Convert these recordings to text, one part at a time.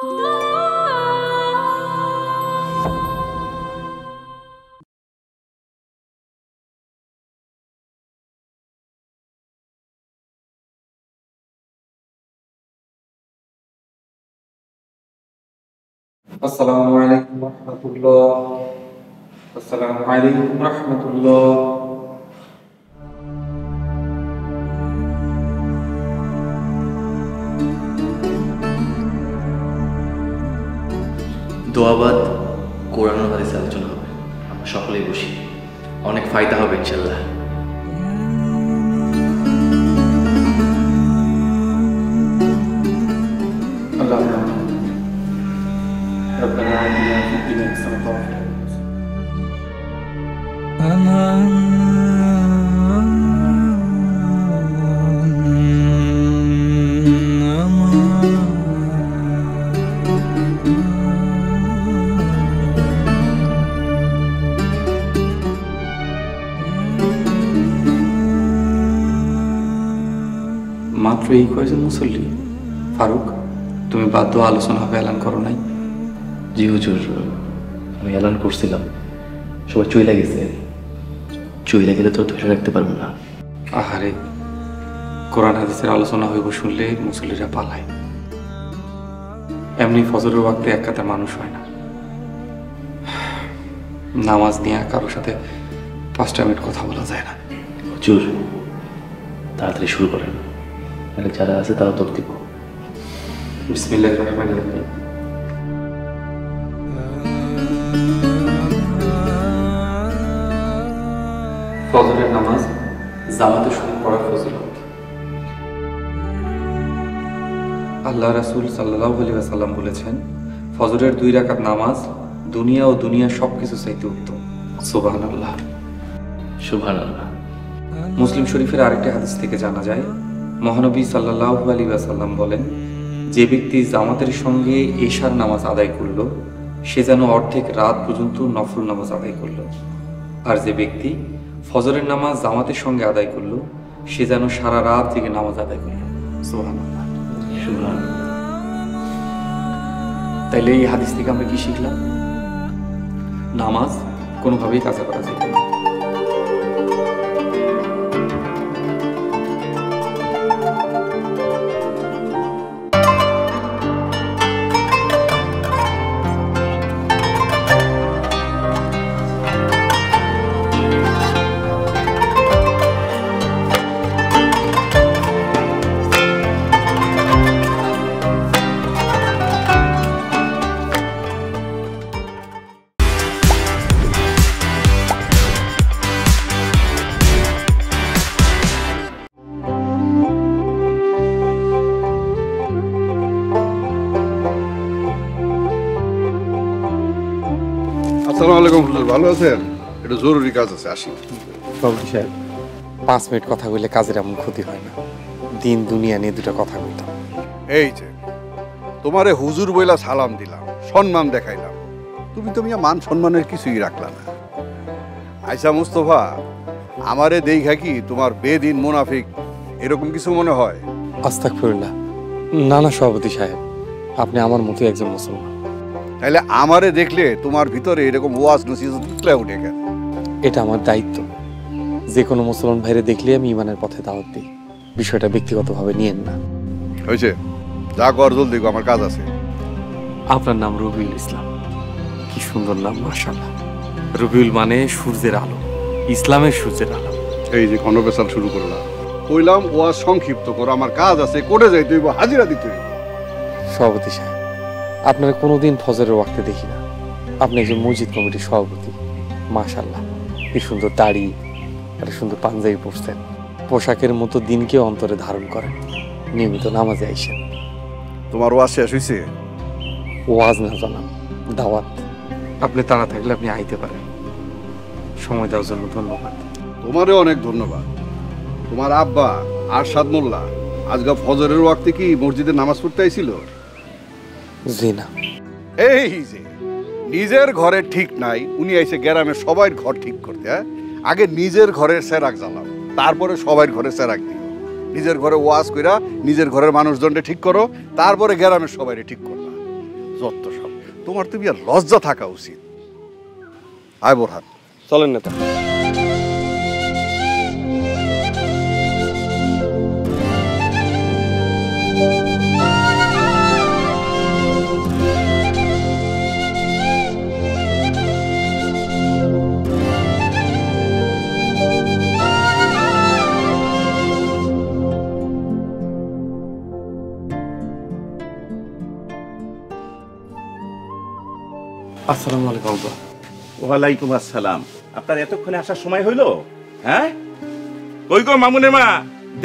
আসসালামু আলাইকুম রাহমাতুল্লাহ। আসসালামু আলাইকুম রাহমাতুল্লাহ। দোয়াবাদ কোরআন ও হাদিসে আলোচনা হবে, আমরা সকলেই বসি, অনেক ফায়দা হবে ইনশাল্লাহ। ربنا آتنا في الدنيا حسنة وفي الآخرة মাত্র এই কয়েকজন মুসল্লি। ফারুক, তুমি বাধ্য আলোচনা হবে এলান করো নাই? জি হুজুর, আমি এলান করছিলাম, সবাই চইলা গেছে। চইলা গেলে তো ধরে রাখতে পারবো না। আহারে, কোরআন হাদিসের আলোচনা হইব শুনলে মুসল্লিরা পালায়। এমনি ফজরের ওয়াক্তে এক কাতার মানুষ হয় না। নামাজ নিয়ে কারোর সাথে 5 মিনিট কথা বলা যায় না। হুজুর, তাড়াতাড়ি শুরু করেন, নাহলে যারা আছে তারা দৌড় দিব। বিসমিল্লাহির রহমানির রহিম। ফজরের নামাজ জামাতের সঙ্গে পড়া ফজিলত। আল্লাহ রাসূল সাল্লাল্লাহু আলাইহি ওয়াসাল্লাম বলেছেন, ফজরের 2 রাকাত নামাজ দুনিয়া ও দুনিয়ার সবকিছু চাইতে উত্তম। সুবহানাল্লাহ, সুবহানাল্লাহ। মুসলিম শরীফের আরেকটি হাদিস থেকে জানা যায়, মহানবী সাল্লাল্লাহু আলাইহি ওয়াসাল্লাম বলেন, যে ব্যক্তি জামাতের সঙ্গে এশার নামাজ আদায় করল, সে যেন অর্ধেক রাত পর্যন্ত নফল নামাজ আদায় করল। আর যে ব্যক্তি ফজরের নামাজ জামাতের সঙ্গে আদায় করল, সে যেন সারা রাত থেকে নামাজ আদায় করল। সুবহানাল্লাহ, সুবহানাল্লাহ। তাইলে এই হাদিস থেকে আমরা কি শিখলাম? নামাজ কোনোভাবেই কাজা করা যাবে না। আসসালামু আলাইকুম হুজুর, ভালো আছেন? একটু জরুরি কাজ আছে, আসি। বাবুজি সাহেব, 5 মিনিট কথা বললে কাজের এমন ক্ষতি হয় না। দিন দুনিয়া নিয়ে দুটো কথা বলতাম। এই যে তোমারে হুজুর বইলা সালাম দিলাম, সম্মান দেখাইলাম, তুমি তো মিয়া মান সম্মানের কিছুই রাখলা না। আয়সা মুস্তফা, আমারে দেইখা কি তোমার বেদিন মুনাফিক এরকম কিছু মনে হয়? আস্তাগফিরুল্লাহ। না না সভাপতি সাহেব, আপনি আমার মতো একজন মুসলমান। তাইলে আমারে দেখলে তোমার ভিতরে এরকম ওয়াজ নসিহত উঠলে উঠে কেন? এটা আমার দায়িত্ব। যে কোনো মুসলমান ভাইরে দেখলে আমি ইমানের পথে দাওয়াত দিই। বিষয়টা ব্যক্তিগতভাবে নিয়েন না। হয়েছে, যা কর জলদি, আমার কাজ আছে। আপনার নাম রবিউল ইসলাম। কি সুন্দর নাম, মাশাআল্লাহ। রবিউল মানে সূর্যের আলো, ইসলামের সূর্যের আলো। এই যে ঘনবেশাল শুরু করলাম, কইলাম ওয়াজ সংক্ষিপ্ত করো, আমার কাজ আছে, কোটে যাইতে হইব, হাজিরা দিতে হইব। সভাপতি সাহেব, আপনার কোনোদিন ফজরের ওয়াক্তে দেখি না। আপনি একজন মসজিদ কমিটির সভাপতি। মাশাআল্লাহ, কি সুন্দর দাড়ি, একটা সুন্দর পাঞ্জাবি পরছেন, পোশাকের মতো দিনকে অন্তরে ধারণ করেন, নিয়মিত নামাজে আইসেন। তোমার ওয়াজ শেষ হয়েছে? ওয়াজ না জানাম, দাওয়াত। আপনি তাড়া থাকলে আপনি আইতে পারেন। সময় দেওয়ার জন্য ধন্যবাদ। তোমারও অনেক ধন্যবাদ। তোমার আব্বা আরশাদ মোল্লা আজকে ফজরের ওয়াক্তে কি মসজিদে নামাজ পড়তে আইছিল? জি না। এই যে নিজের ঘরে ঠিক নাই, উনি আইছে গ্রামের সবার ঘর ঠিক করতে। আগে নিজের ঘরের সেরাক জ্বালাও, তারপরে সবার ঘরে সেরাক দিও। নিজের ঘরে ওয়াজ কইরা নিজের ঘরের মানুষজনকে ঠিক করো, তারপরে গ্রামের সবাই ঠিক করবা। যত সব তোমার তুমি আর লজ্জা থাকা উচিত। আয় বোরহান, চলেন নেতা। আসসালামু আলাইকুম আব্বা। ওয়ালাইকুম আসসালাম। আপনার এতক্ষণে আসার সময় হইল? হ্যাঁ, ওই গো মামুনের মা,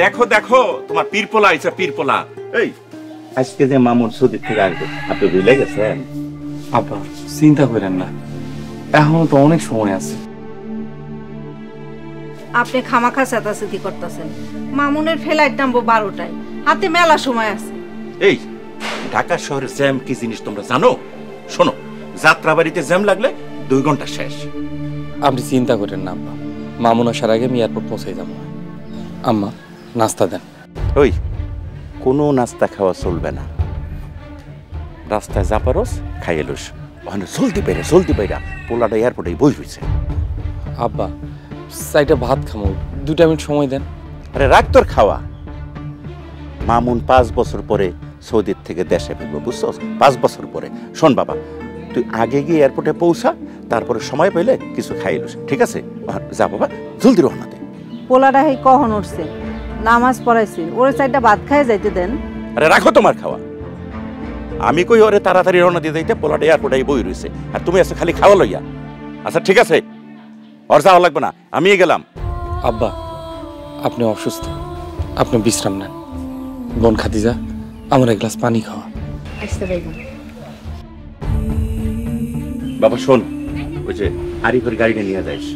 দেখো দেখো তোমার পীরপোলা আইছে, পীরপোলা। এই আজকে যে মামুন সৌদি থেকে আসবে, আপনি ভুলে গেছেন? আব্বা চিন্তা করেন না, এখনো তো অনেক সময় আছে। আপনি খামাখা চেতাচেতি করতেছেন। মামুনের ফ্লাইট নামবো 12টায়, হাতে মেলা সময় আছে। এই ঢাকা শহরের জ্যাম কি জিনিস তোমরা জানো? শোনো, যাত্রাবাড়িতে জ্যাম লাগলে 2 ঘন্টা শেষ। আপনি চিন্তা করেন না আব্বা, মামুন আসার আগে আমি এয়ারপোর্ট পৌঁছে যাবো। আম্মা নাস্তা দেন। ওই কোনো নাস্তা খাওয়া চলবে না, রাস্তায় যা পারস খাই এলুস। ওখানে জলদি বাইরা পোলাটা এয়ারপোর্টে বই হয়েছে। আব্বা সাইডে ভাত খামো, 2 মিনিট সময় দেন। আরে রাখ তোর খাওয়া। মামুন 5 বছর পরে সৌদির থেকে দেশে ফিরবো, বুঝছো? 5 বছর পরে। শোন বাবা, তুই আগে গিয়ে এয়ারপোর্টে পৌঁছা, তারপরে সময় পেলে কিছু খাইলুস, ঠিক আছে? যা বাবা, জলদি রওনা দে। পোলাটা হেই কখন উঠছে, নামাজ পড়াইছি, ওরে চারটা ভাত খাইয়ে যাইতে দেন। আরে রাখো তোমার খাওয়া। আমি কই ওরে তাড়াতাড়ি রওনা দিয়ে যাইতে, পোলাটা এয়ারপোর্টে বই রয়েছে, আর তুমি এসে খালি খাওয়া লইয়া। আচ্ছা ঠিক আছে, ওর যাওয়া লাগবে না, আমি গেলাম। আব্বা আপনি অসুস্থ, আপনি বিশ্রাম নেন। বোন খাদিজা, আমার 1 গ্লাস পানি খাওয়া। বাবা শোন, ওই যে আরিফের গাড়িটা নিয়ে যাইস,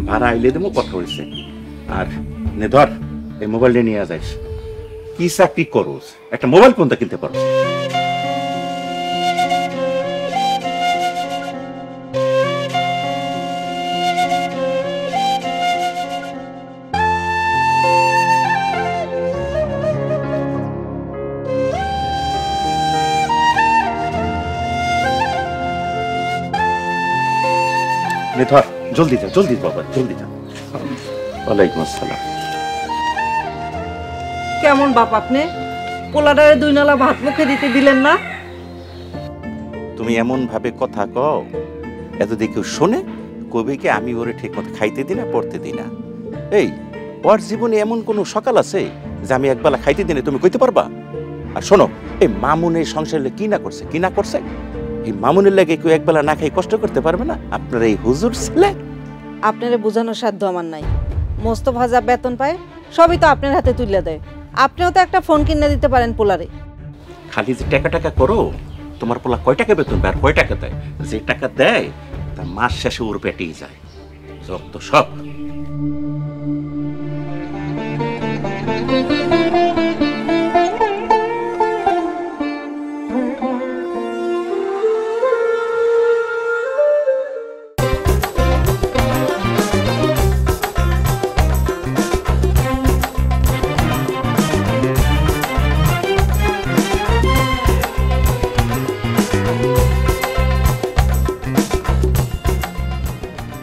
ভাড়া আইলে দেবো, কথা হয়েছে। আর নে ধর, এই মোবাইলটা নিয়ে যাইস। কি চাকরি করোস, একটা মোবাইল ফোনটা কিনতে পারো। নে ধর, জলদি যা, জলদি বাবা, জলদি যা। ওয়ালাইকুম আসসালাম। কেমন বাপ আপনি? পোলাটারে 2 নালা ভাত মুখে দিতে দিলেন না? তুমি এমন ভাবে কথা কও, এত দিয়ে কেউ শোনে, কবি কি আমি ওরে ঠিক মতো খাইতে দিই না, পড়তে দিই না? এই ওর জীবনে এমন কোন সকাল আছে যে আমি একবেলা খাইতে দিনে তুমি কইতে পারবা? আর শোনো, এই মামুনের সংসারে কি না করছে, কি না করছে, এই মামুনের লাগে কেউ একবেলা না খাই কষ্ট করতে পারবে না? আপনার এই হুজুর ছেলে। আপনারে বোঝানোর সাধ্য আমার নাই। মোস্তফা যা বেতন পায় সবই তো আপনার হাতে তুলে দেয়। আপনিও তো একটা ফোন কিনে দিতে পারেন পোলারে। খালি যে টাকা টাকা করো, তোমার পোলা কয় টাকা বেতন পায় আর কয় টাকা দেয়? যে টাকা দেয় তা মাস শেষে ওর পেটেই যায়। যত সব।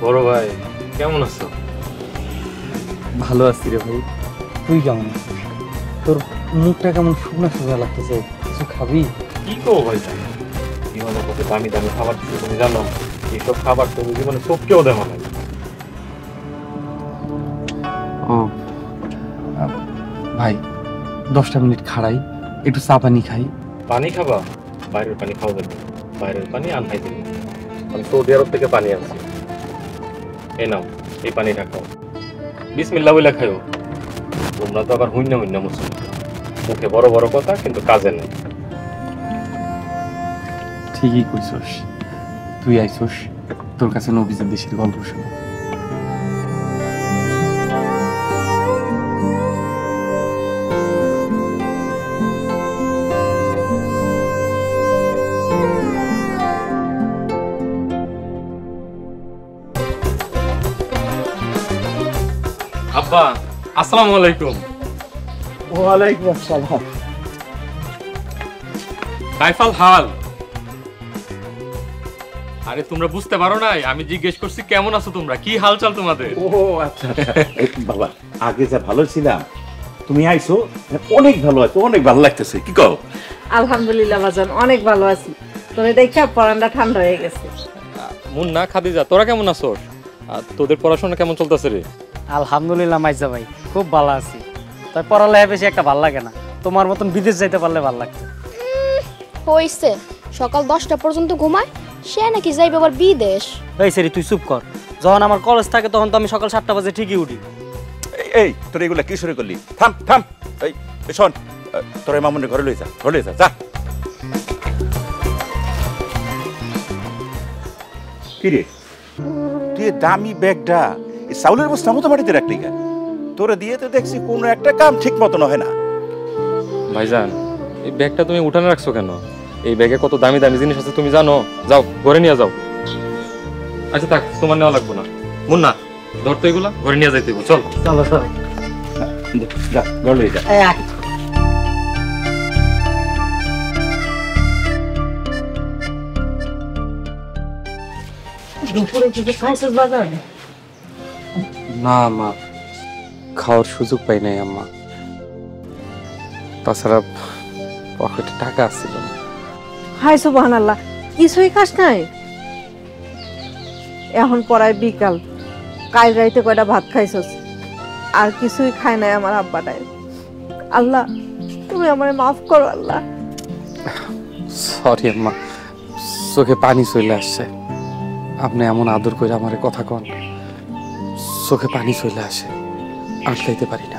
বড় ভাই কেমন আছো? ভালো আছি রে ভাই, তুই কেমন আছিস? তোর মুখটা কেমন শুকনা শুকনা লাগতেছে, কিছু খাবি? কি করবো ভাই, জানি জীবনের কত দামি দামি খাবার দিচ্ছে তুমি জানো? এইসব খাবার তুমি জীবনে চোখকেও দেওয়া লাগে। ও ভাই, 10টা মিনিট খাড়াই, একটু চা পানি খাই। পানি খাবা? বাইরের পানি খাওয়া যাবে? বাইরের পানি আনহাই দিবি। আমি সৌদি আরব থেকে পানি আনছি, এই নাও, এই পানিটা খাও, বিসমিল্লাহ বলে খাইও। তোমরা তো আবার হুইন্না হুইন্না মুসলিম, মুখে বড় বড় কথা কিন্তু কাজে নেই। ঠিকই কইছস, তুই আইছস, তোর কাছে নবীজের দেশের গল্প শুনে। আব্বা আসসালামু আলাইকুম। ওয়ালাইকুম আসসালাম। কাইফাল হাল? আরে তোমরা বুঝতে পারো নাই, আমি জিজ্ঞেস করছি কেমন আছো তোমরা, কি হালচাল তোমাদের? ও আচ্ছা আচ্ছা বাবা, আগে যা ভালো ছিলাম, তুমি আইছো অনেক ভালো আছো, অনেক ভালো লাগতেছে। কি কও? আলহামদুলিল্লাহ বাজান, অনেক ভালো আছি। তোরে দেখা পরানটা ঠান্ডা হয়ে গেছে। মুন্না, খাদিজা, তোরা কেমন আছো? আর তোদের পড়াশোনা কেমন চলতেছে রে? আলহামদুলিল্লাহ মাইজা ভাই, খুব ভালো আছি। তাই পড়ালেখা বেশি একটা ভাল লাগে না, তোমার মতন বিদেশ যাইতে পারলে ভাল লাগতো। হইছে, সকাল 10টা পর্যন্ত ঘুমায়, সে নাকি যাইবে আবার বিদেশ। এই সেরি তুই চুপ কর, যখন আমার কলেজ থাকে তখন তো আমি সকাল 7টা বাজে ঠিকই উঠি। এই তোর এগুলা কি শুরু করলি? থাম থাম, এই শোন, তোর মামুনের ঘরে লই যা, ঘরে লই যা, যা। কি রে, তুই দামি ব্যাগটা এই চাউলের বস্তা মতো মাটিতে রাখলি কেন? তোরা দিয়ে তো দেখছি কোনো একটা কাম ঠিক মতন হয় না। ভাইজান, এই ব্যাগটা তুমি উঠানে রাখছো কেন? এই ব্যাগে কত দামি দামি জিনিস আছে তুমি জানো? যাও ঘরে নিয়ে যাও। আচ্ছা থাক, তোমার নেওয়া লাগবো না। মুন্না, ধরতো এগুলা, ঘরে নিয়ে যাইতে হইবো, চল। চলো চলো, যা ঘরে লই যা। না মা, খাওয়ার সুযোগ পাই নাই আম্মা। তাছাড়া পকেটে টাকা আসছিল না। হাই সুবহানাল্লাহ, কিছুই খাস নাই? এখন পড়ায় বিকাল, কাল রাইতে কয়টা ভাত খাইছস, আর কিছুই খায় নাই আমার আব্বাটায়। আল্লাহ, তুমি আমারে মাফ করো আল্লাহ। সরি আম্মা, চোখে পানি চলে আসছে। আপনি এমন আদর করে আমারে কথা কন, চোখে পানি চলে আসে, আটকাইতে পারি না।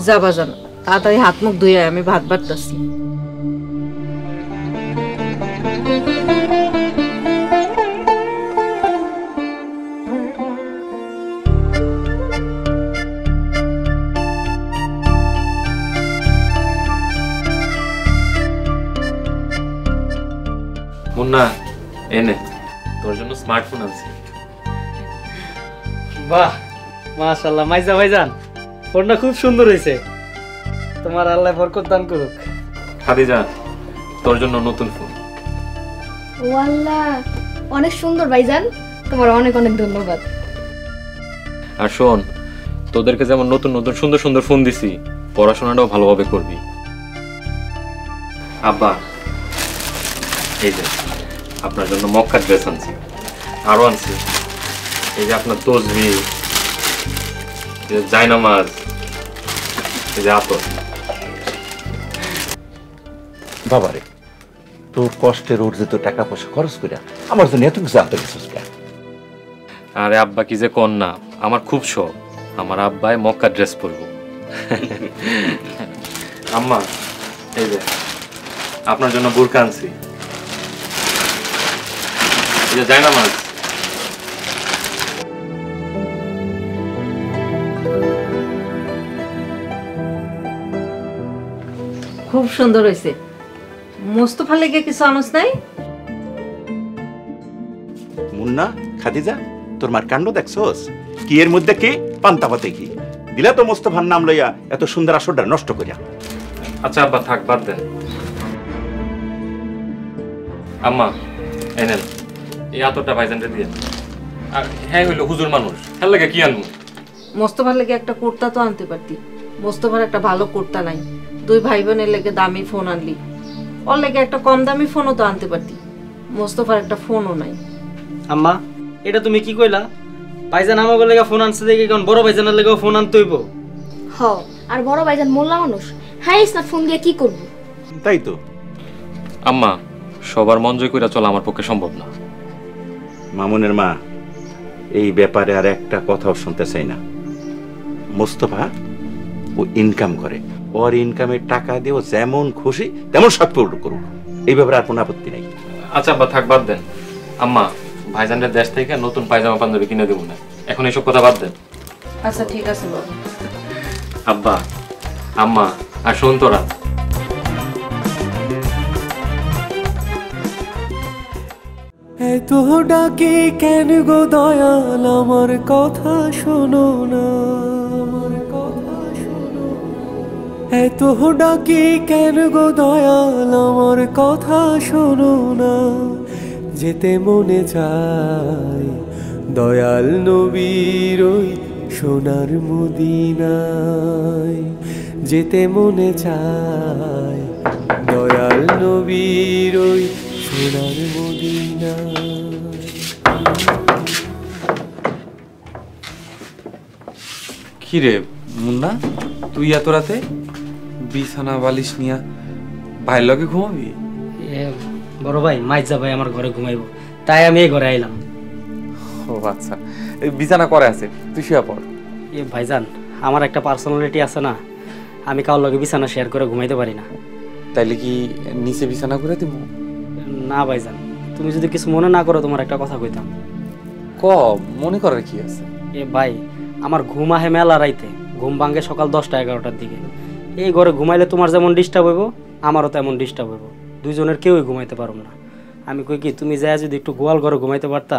যাবা জান, তাড়াতাড়ি হাত মুখ ধুয়ে আমি ভাত বাড়তেছি। মুন্না, এনে তোর জন্য স্মার্টফোন আনছি। বাহ, মাশাআল্লাহ মাইজা ভাইজান, ফোনটা খুব সুন্দর হয়েছে। তোমার আল্লাহ বরকত দান করুক। খাদিজা, তোর জন্য নতুন ফোন। ওয়াল্লাহ, অনেক সুন্দর ভাইজান, তোমার অনেক অনেক ধন্যবাদ। আর শোন, তোদেরকে যেমন নতুন নতুন সুন্দর সুন্দর ফোন দিছি, পড়াশোনাটাও ভালোভাবে করবি। আব্বা, এই যে আপনার জন্য মক্কা ড্রেস আনছি, আরো আনছি এই যে আপনার তসবি, জায়নামাজ, এই যে আতর। বাবারে, তোর কষ্টের অর্জিত টাকা পয়সা খরচ করে আমার জন্য এত কিছু আনতে গেছিস কেন? আরে আব্বা, কি যে কন না, আমার খুব শখ আমার আব্বাই মক্কা ড্রেস পরবো। আম্মা, এই যে আপনার জন্য বুরকা আনছি, এই যে জায়নামাজ। খুব সুন্দর হয়েছে। মোস্তফা লেগে কিছু আনস নাই? মুন্না, খাদিজা, তোর মার কাণ্ড দেখছস? কি এর মধ্যে কি পান্তা পাতে কি দিলা তো মোস্তফার নাম লইয়া এত সুন্দর আসরটা নষ্ট করিয়া। আচ্ছা আব্বা, থাক, বাদ দেন। আম্মা, এনেন এই আতরটা ভাইজানরে দিয়ে। আর হ্যাঁ, হইলো হুজুর মানুষ, হ্যাঁ লাগে কি আনবো? মোস্তফার লেগে একটা কুর্তা তো আনতে পারতি। মোস্তফার একটা ভালো কুর্তা নাই, দুই ভাই বোনের লেগে দামি ফোন আনলি। ওর লেগে একটা কম দামি ফোনও তো আনতে পারতি। মোস্তফার একটা ফোনও নাই। আম্মা, এটা তুমি কি কইলা? ভাইজান আমাকে লেগে ফোন আনছে দেখি, কারণ বড় ভাইজানের লেগেও ফোন আনতে হইব। হ, আর বড় ভাইজান মোল্লা মানুষ, হ্যাঁ স্মার্টফোন দিয়ে কি করবো? তাই তো। আম্মা, সবার মন জয় কইরা চলা আমার পক্ষে সম্ভব না। মামুনের মা, এই ব্যাপারে আর একটা কথাও শুনতে চাই না। মোস্তফা ও ইনকাম করে, ওর ইনকামের টাকা দিয়ে ও যেমন খুশি তেমন শখ পূরণ করুক, এই ব্যাপারে আর কোনো আপত্তি নাই। আচ্ছা আব্বা, থাক, বাদ দেন। আম্মা, ভাইজানের দেশ থেকে নতুন পায়জামা পাঞ্জাবি কিনে দেবো না, এখন এইসব কথা বাদ দেন। আচ্ছা ঠিক আছে বাবা। আব্বা, আম্মা, আর শোন তোরা, এত ডাকে কেন গো দয়াল, আমার কথা শোনো না, আমার কথা শোনো না। এত ডাকি কেন গো দয়াল আমার কথা শোনো না, যেতে মনে চায় দয়াল নবীর ওই সোনার মদিনায়, যেতে মনে চায় দয়াল নবীর ওই সোনার মদিনায়। কি রে মুন্না, তুই এত রাতে বিছানা বালিশ নিয়া ভাইয়ের লগে ঘুমাবি? বড় ভাই মাইজা ভাই আমার ঘরে ঘুমাইবো, তাই আমি এই ঘরে আইলাম। ও আচ্ছা, এই বিছানা করে আছে, তুই শুয়ে পড়। ভাইজান, আমার একটা পার্সোনালিটি আছে না, আমি কারোর লগে বিছানা শেয়ার করে ঘুমাইতে পারি না। তাইলে কি নিচে বিছানা করে দিব? না ভাইজান, তুমি যদি কিছু মনে না করো তোমার একটা কথা কইতাম। ক, মনে করার কি আছে? ভাই, আমার ঘুম আহে মেলা রাইতে, ঘুম ভাঙে সকাল 10টা-11টার দিকে। এই ঘরে ঘুমাইলে তোমার যেমন ডিস্টার্ব হইব, আমারও তেমন ডিস্টার্ব হইব, দুইজনের কেউই ঘুমাইতে পারব না। আমি কই কি, তুমি যায় যদি একটু গোয়াল ঘরে ঘুমাইতে পারতা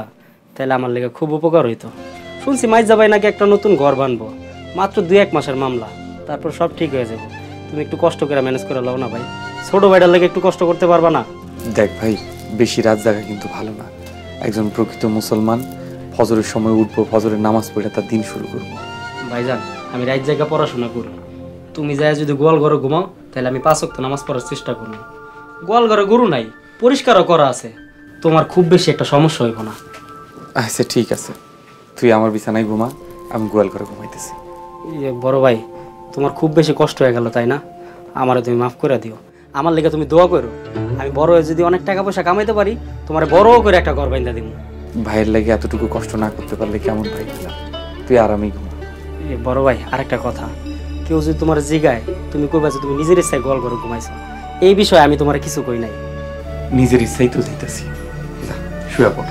তাহলে আমার লেগে খুব উপকার হইতো। শুনছি মাইজা ভাই নাকি একটা নতুন ঘর বানবো, মাত্র 2-1 মাসের মামলা, তারপর সব ঠিক হয়ে যাবে। তুমি একটু কষ্ট করে ম্যানেজ করে লও না ভাই, ছোট ভাইটার লেগে একটু কষ্ট করতে পারবা না? দেখ ভাই, বেশি রাত জাগা কিন্তু ভালো না। একজন প্রকৃত মুসলমান ফজরের সময় উঠবো, ফজরের নামাজ পড়ে তার দিন শুরু করবো। ভাইজান, আমি রাত জায়গা পড়াশোনা করি, তুমি যায় যদি গোয়াল ঘরে ঘুমাও তাহলে আমি 5 ওয়াক্ত নামাজ পড়ার চেষ্টা করব। গোয়াল ঘরে গরু নাই, পরিষ্কারও করা আছে, তোমার খুব বেশি একটা সমস্যা হইব না। আচ্ছা ঠিক আছে, তুই আমার বিছানায় ঘুমা, আমি গোয়াল ঘরে ঘুমাইতেছি। বড় ভাই, তোমার খুব বেশি কষ্ট হয়ে গেল তাই না? আমারে তুমি মাফ করে দিও, আমার লেগে তুমি দোয়া করো। আমি বড় হয়ে যদি অনেক টাকা পয়সা কামাইতে পারি, তোমার বড় করে একটা ঘর বাইন্ধা দিব। ভাইয়ের লাগে এতটুকু কষ্ট না করতে পারলে কেমন ভাই দিলাম, তুই আরামেই ঘুমা। বড় ভাই, আরেকটা কথা, কেউ যদি তোমার জিগায় তুমি কইবা যে তুমি নিজের ইচ্ছায় গোয়াল ঘরে ঘুমাইছো, এই বিষয়ে আমি তোমার কিছু কই নাই। নিজের ইচ্ছাই তো দিতেছি, শুয়ে পড়।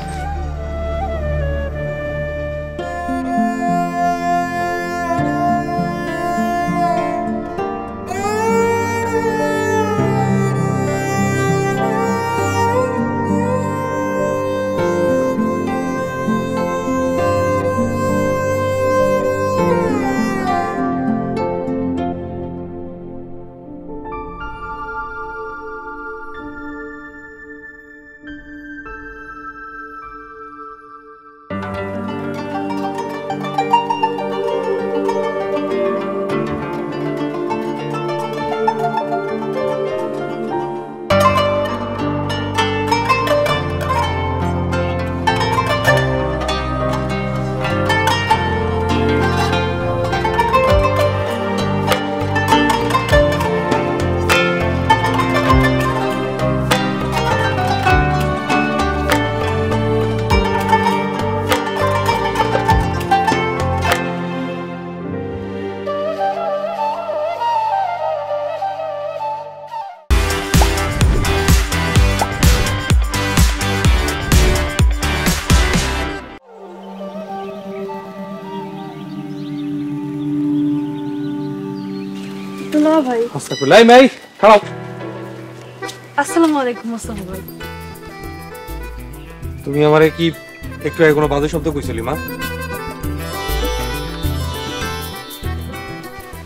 ভাই, আসসালামু আলাইকুম। মোস্তফা ভাই, তুমি আমারে কি একটু আগে কোনো বাজে শব্দ কইছিলি মা?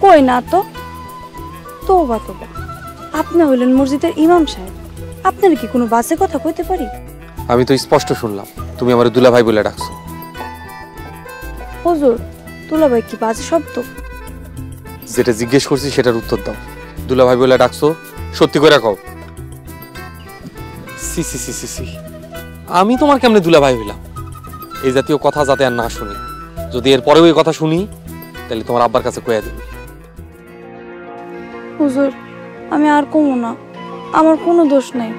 কই না তো। তোবা তোবা, আপনি হইলেন মসজিদের ইমাম সাহেব, আপনার কি কোনো বাজে কথা কইতে পারি? আমি তো স্পষ্ট শুনলাম তুমি আমারে দুলা ভাই বলে ডাকছো। হুজুর, দুলা ভাই কি বাজে শব্দ? যেটা জিজ্ঞেস করছি সেটার উত্তর দাও। দুলা ভাই বলে ডাকছো, সত্যি করে কও। সি সি সি সি সি, আমি তোমার কেমনে দুলা ভাই হইলাম? এই জাতীয় কথা যাতে আর না শুনি, যদি এর পরেও এই কথা শুনি তাহলে তোমার আব্বার কাছে কইয়া দিবি। হুজুর, আমি আর কমু না, আমার কোনো দোষ নাই।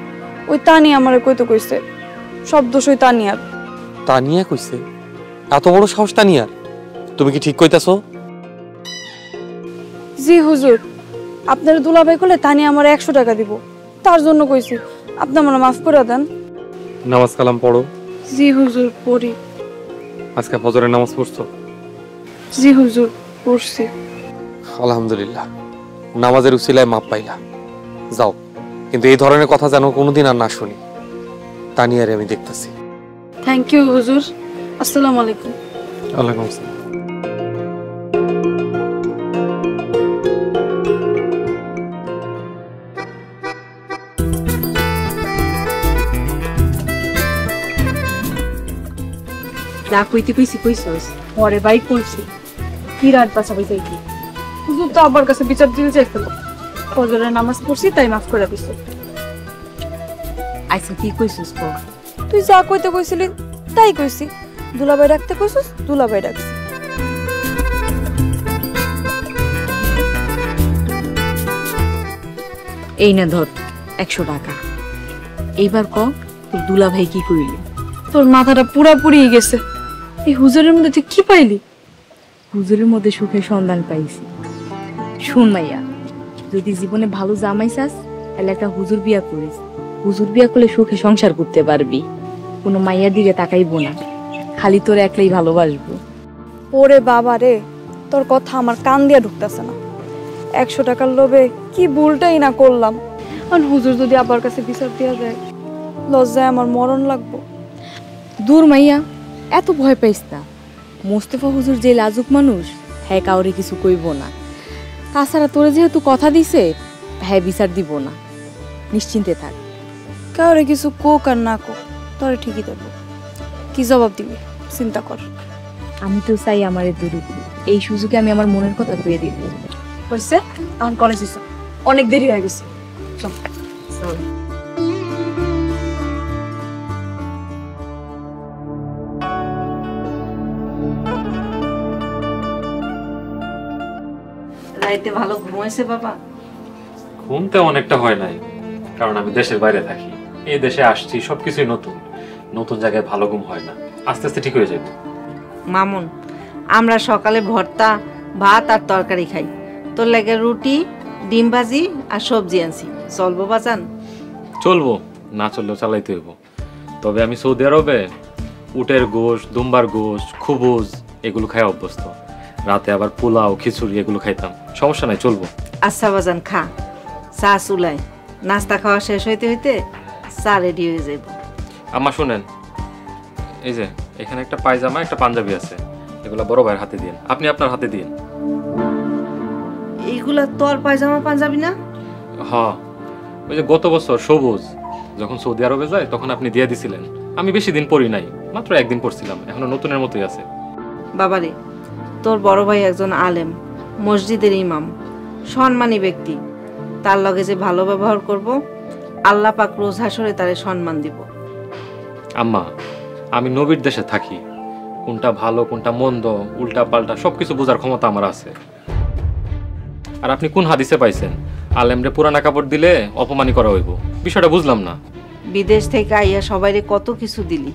ওই তানি আমারে কইতে কইছে, সব দোষ ওই তানিয়ার। তানিয়া কইছে? এত বড় সাহস তানিয়ার? তুমি কি ঠিক কইতাছো? জি হুজুর, আপনার দুলাভাই কইলে তানিয়া আমার 100 টাকা দিব, তার জন্য কইছি, আপনি আমারে মাফ করে দেন। নামাজ কালাম পড়ো? জি হুজুর, পড়ি। আজকে ফজরের নামাজ পড়ছো? জি হুজুর, পড়ছি। আলহামদুলিল্লাহ, নামাজের উসিলায় মাপ পাইলা। যাও, কিন্তু এই ধরনের কথা যেন কোনোদিন আর না শুনি। তানিয়ারে আমি দেখতেছি। থ্যাংক ইউ হুজুর, আসসালামু আলাইকুম। ওয়ালাইকুম আসসালাম। যা কইতে কইছি কইছস পরে বাইক করছি কি রাত বাঁচাবে যাই কি হুজুর তো আবার কাছে বিচার দিতে চাইছিল ফজরের নামাজ পড়ছি তাই মাফ করে দিছে আচ্ছা কি কইছিস কো? তুই যা কইতে কইছিলি তাই কইছি দুলাভাই ডাকতে কইছস দুলাভাই ডাকছি এই না ধর 100 টাকা। এইবার ক তোর দুলা ভাই কি কইলি? তোর মাথাটা পুরাপুরি গেছে এই হুজুরের মধ্যে তুই কি পাইলি? হুজুরের মধ্যে সুখের সন্ধান পাইছি। শুন মাইয়া, যদি জীবনে ভালো জামাই চাস তাহলে একটা হুজুর বিয়া করিস। হুজুর বিয়া করলে সুখে সংসার করতে পারবি, কোনো মাইয়ার দিকে তাকাইবো না, খালি তোর একলাই ভালোবাসবো। ওরে বাবা রে, তোর কথা আমার কান দিয়া ঢুকতেছে না। 100 টাকার লোভে কি ভুলটাই না করলাম। আর হুজুর যদি আবার কাছে বিচার দেওয়া যায়, লজ্জায় আমার মরণ লাগবো। দূর মাইয়া, এত ভয় পাইস না। মোস্তফা হুজুর যে লাজুক মানুষ, হ্যাঁ কাউরে কিছু কইব না। তাছাড়া তোরে যেহেতু কথা দিছে, হ্যাঁ বিচার দিব না, নিশ্চিন্তে থাক। কাউরে কিছু কোক আর না কোক, তোরে ঠিকই দেবো। কি জবাব দিবি চিন্তা কর। আমি তো চাই আমারে দূরে, এই সুযোগে আমি আমার মনের কথা কইয়ে দিব। হয়েছে, এখন কলেজ এসো, অনেক দেরি হয়ে গেছে। চল চল। রাইতে ভালো ঘুমাইছে বাবা? ঘুম তেমন একটা হয় নাই, কারণ আমি দেশের বাইরে থাকি। এই দেশে আসছি, সবকিছুই নতুন নতুন জায়গায় ভালো ঘুম হয় না। আস্তে আস্তে ঠিক হয়ে যাবে। মামুন, আমরা সকালে ভর্তা ভাত আর তরকারি খাই, তোর লাগে রুটি ডিম ভাজি আর সবজি আনছি। চলবো বাজান? চলবো, না চললেও চালাইতে হইব। তবে আমি সৌদি আরবে উটের গোশত, দুম্বার গোশত, খুবুজ এগুলো খাই অভ্যস্ত। রাতে আবার পোলাও খিচুড়ি এগুলো খাইতাম, সমস্যা নাই, চলবো। আচ্ছা বাজান, খা, চা চুলাই। নাস্তা খাওয়া শেষ হইতে হইতে চা রেডি হয়ে যাইব। আম্মা শুনেন, এই যে এখানে একটা পায়জামা একটা পাঞ্জাবি আছে, এগুলা বড় ভাইয়ের হাতে দিন, আপনি আপনার হাতে দিন। এইগুলা তোর পায়জামা পাঞ্জাবি না? হ্যাঁ, ওই যে গত বছর সবুজ যখন সৌদি আরবে যায় তখন আপনি দিয়ে দিছিলেন। আমি বেশি দিন পরি নাই, মাত্র একদিন পরছিলাম, এখনো নতুনের মতোই আছে। বাবারে, তোর বড় ভাই একজন আলেম, মসজিদের ইমাম, সম্মানী ব্যক্তি। তার লগে যে ভালো ব্যবহার করব, আল্লাহ পাক রোজ হাসরে তারে সম্মান দিব। আম্মা, আমি নবীর দেশে থাকি, কোনটা ভালো কোনটা মন্দ উল্টা পাল্টা সবকিছু বোঝার ক্ষমতা আমার আছে। আর আপনি কোন হাদিসে পাইছেন আলেমরে পুরানা কাপড় দিলে অপমানি করা হইব? বিষয়টা বুঝলাম না। বিদেশ থেকে আইয়া সবাইরে কত কিছু দিলি,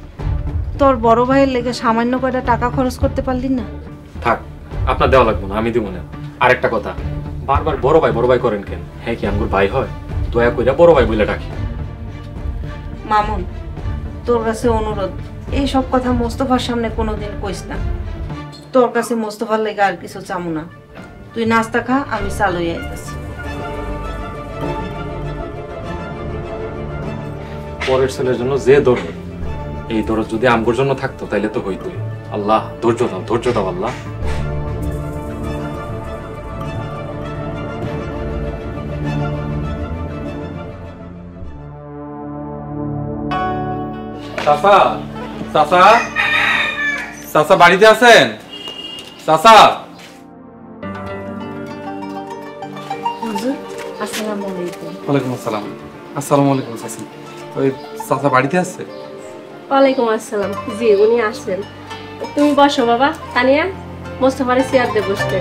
তোর বড় ভাইয়ের লেগে সামান্য কয়টা টাকা খরচ করতে পারলি না? থাক, আপনার দেওয়া লাগবে না, আমি দিব না। আরেকটা কথা, বারবার বড় ভাই করেন কেন? হ্যাঁ কি আঙ্গুর ভাই হয়? দয়া কইরা বড় ভাই বলে ডাকি। মামুন, তোর কাছে অনুরোধ, এই সব কথা মোস্তফার সামনে কোনোদিন কইস না। তোর কাছে মোস্তফার লেগে আর কিছু চামু না। তুই নাস্তা খা, আমি চা লইয়া আইতাছি। পরের ছেলের জন্য যে দরদ, এই দরদ যদি আমগোর জন্য থাকতো তাইলে তো হইতোই। আল্লাহ ধৈর্য দাও, ধৈর্য দাও আল্লাহ। চাচা, চাচা, চাচা বাড়িতে আছেন? চাচা। হুজুর, আসসালামু আলাইকুম। ওয়ালাইকুম আসসালাম। আসসালামু আলাইকুম চাচা। ওই চাচা বাড়িতে আছে? ওয়ালাইকুম আসসালাম। জি, উনি আসছেন। তুমি বসো বাবা। তানিয়া, মোস্তফারে চেয়ার দে বসতে।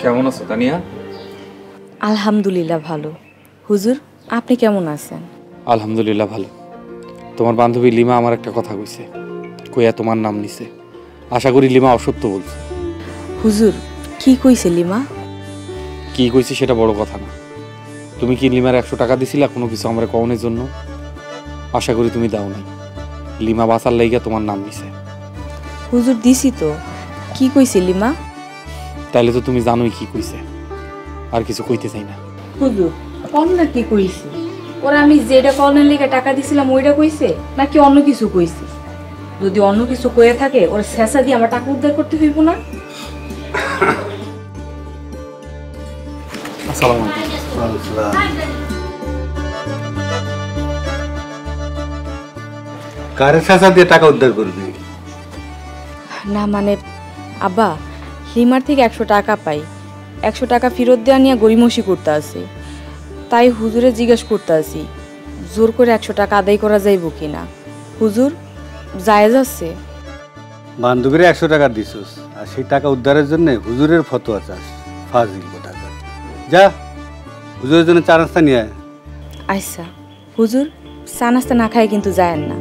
কেমন আছো তানিয়া? আলহামদুলিল্লাহ ভালো। হুজুর, আপনি কেমন আছেন? আলহামদুলিল্লাহ ভালো। তোমার বান্ধবী লিমা আমার একটা কথা কইছে, কইয়া তোমার নাম নিছে। আশা করি লিমা অসত্য বলছে। হুজুর, কি কইছে লিমা? কি কইছি সেটা বড় কথা না। তুমি কি লিমার 100 টাকা দিছিলা কোনো কিছু আমার কওনের জন্য? আশা করি তুমি দাও নাই। লিমা বাঁচার লাইগা তোমার নাম নিছে। হুজুর, দিছি তো। কি কইছে লিমা? তাইলে তো তুমি জানোই কি কইছে, আর কিছু কইতে চাই না। হুজুর, কম না কি কইছি? ওরা আমি যেটা কলনের লেগে টাকা দিছিলাম ওইটা কইছে নাকি অন্য কিছু কইছে? যদি অন্য কিছু কয়ে থাকে ওরা শেষা দিয়ে আমার টাকা উদ্ধার করতে হইব না? আসসালামু আলাইকুম। কারে চাচা দিয়ে টাকা উদ্ধার করবি? না মানে আব্বা, লিমার থেকে 100 টাকা পাই, 100 টাকা ফেরত দেওয়া নিয়ে গরিমসি করতে আসি, তাই হুজুরে জিজ্ঞেস করতে আসি জোর করে 100 টাকা আদায় করা যাইব কিনা। হুজুর জায়েজ আছে? বান্ধবীরা 100 টাকা দিছস আর সেই টাকা উদ্ধারের জন্য হুজুরের ফতোয়া চাস? ফাজিল কোথাকার। যা হুজুরের জন্য চা নাস্তা নিয়ে আয়। আচ্ছা হুজুর, চা নাস্তা না খায় কিন্তু যায়েন না।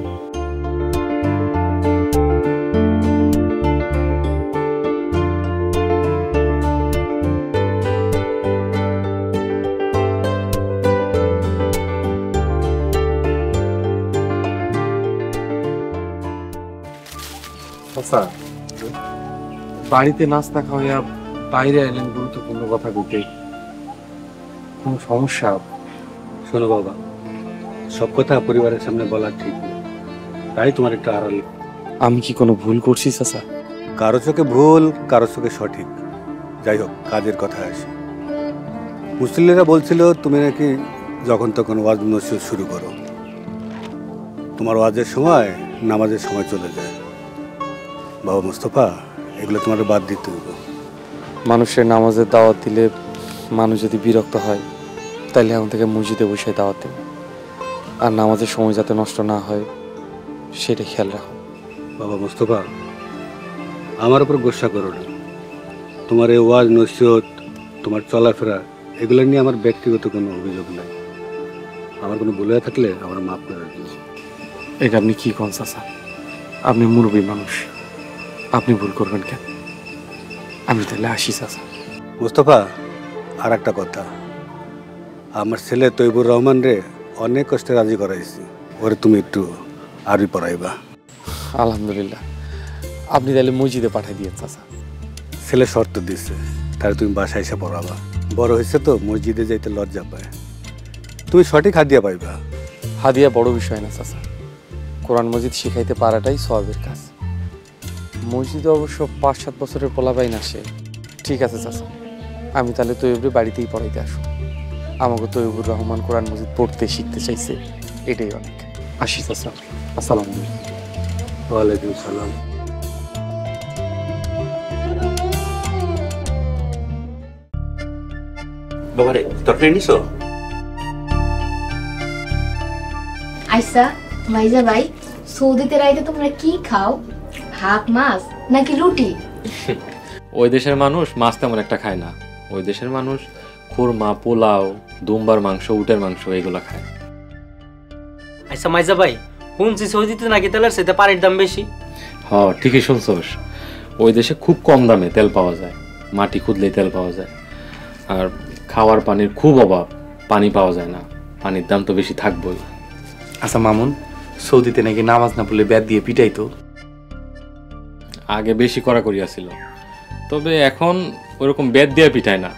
আচ্ছা, বাড়িতে নাস্তা খাওয়া বাইরে এলেন গুরুত্বপূর্ণ কথা বলতে, কোন সমস্যা? শোনো বাবা, সব কথা পরিবারের সামনে বলা ঠিক না, তাই তোমার একটু আড়াল। আমি কি কোনো ভুল করছি চাচা? কারো চোখে ভুল, কারো চোখে সঠিক। যাই হোক, কাজের কথা আসি। মুসলিমরা বলছিল তুমি নাকি যখন তখন ওয়াজ নসিহত শুরু করো, তোমার ওয়াজের সময় নামাজের সময় চলে যায়। বাবা মুস্তফা, এগুলো তোমার বাদ দিতে হবে। মানুষের নামাজের দাওয়াত দিলে মানুষ যদি বিরক্ত হয় তাহলে এখন থেকে মসজিদে বসে দাওয়াত দেব, আর নামাজের সময় যাতে নষ্ট না হয় সেটা খেয়াল রাখো। বাবা মুস্তফা, আমার উপর গোসা করো না। তোমার এই ওয়াজ নসিহত, তোমার চলাফেরা, এগুলো নিয়ে আমার ব্যক্তিগত কোনো অভিযোগ নাই। আমার কোনো ভুল হয়ে থাকলে আমার মাফ করে দিও। এটা আপনি কি কোন চাচা? আপনি মুরব্বী মানুষ, আপনি ভুল করবেন কেন? আমি তাহলে আসি চাচা। মুস্তফা, আর একটা কথা, আমার ছেলে তৈবুর রহমান রে অনেক কষ্টে রাজি করাইছি, ওরে তুমি একটু আরবি পড়াইবা। আলহামদুলিল্লাহ, আপনি তাহলে মসজিদে পাঠাই দিয়ে চাচা। ছেলে শর্ত দিচ্ছে, তাহলে তুমি বাসায় এসে পড়াবা। বড় হয়েছে তো, মসজিদে যাইতে লজ্জা পায়, তুমি সঠিক হাদিয়া পাইবা। হাদিয়া বড় বিষয় না চাচা, কোরআন মসজিদ শিখাইতে পারাটাই সওয়াবের কাজ। মসজিদে অবশ্য 5-7 বছরের পোলাপাইন আসে। ঠিক আছে চাচা, আমি তাহলে তৈবুর বাড়িতেই পড়াইতে আসবো। আমাকে তৈবুর রহমান কোরআন মসজিদ পড়তে শিখতে চাইছে, এটাই অনেক। আসি চাচা, আসসালামু আলাইকুম। ওয়ালাইকুম সালাম। বাবারে, তরকারি নিছো? আইসা মাইজা ভাই, সৌদিতে রাইতে তোমরা কি খাও? ভাত মাছ নাকি রুটি? ওই দেশের মানুষ মাছ তেমন একটা খায় না। ওই দেশের মানুষ খুরমা, পোলাও, দুম্বার মাংস, উটের মাংস এগুলো খায়। আচ্ছা মাইজা ভাই, শুনছি সৌদিতে নাকি তেলের সাথে পানির দাম বেশি। হ্যাঁ ঠিকই শুনছোস, ওই দেশে খুব কম দামে তেল পাওয়া যায়, মাটি খুঁদলেই তেল পাওয়া যায়। আর খাওয়ার পানির খুব অভাব, পানি পাওয়া যায় না, পানির দাম তো বেশি থাকবই। আচ্ছা মামুন, সৌদিতে নাকি নামাজ না পড়লে ব্যাট দিয়ে পিটাইতো? আগে বেশি কড়াকড়ি আছিল, তবে এখন ওরকম বেদ দিয়ে পিঠায় না,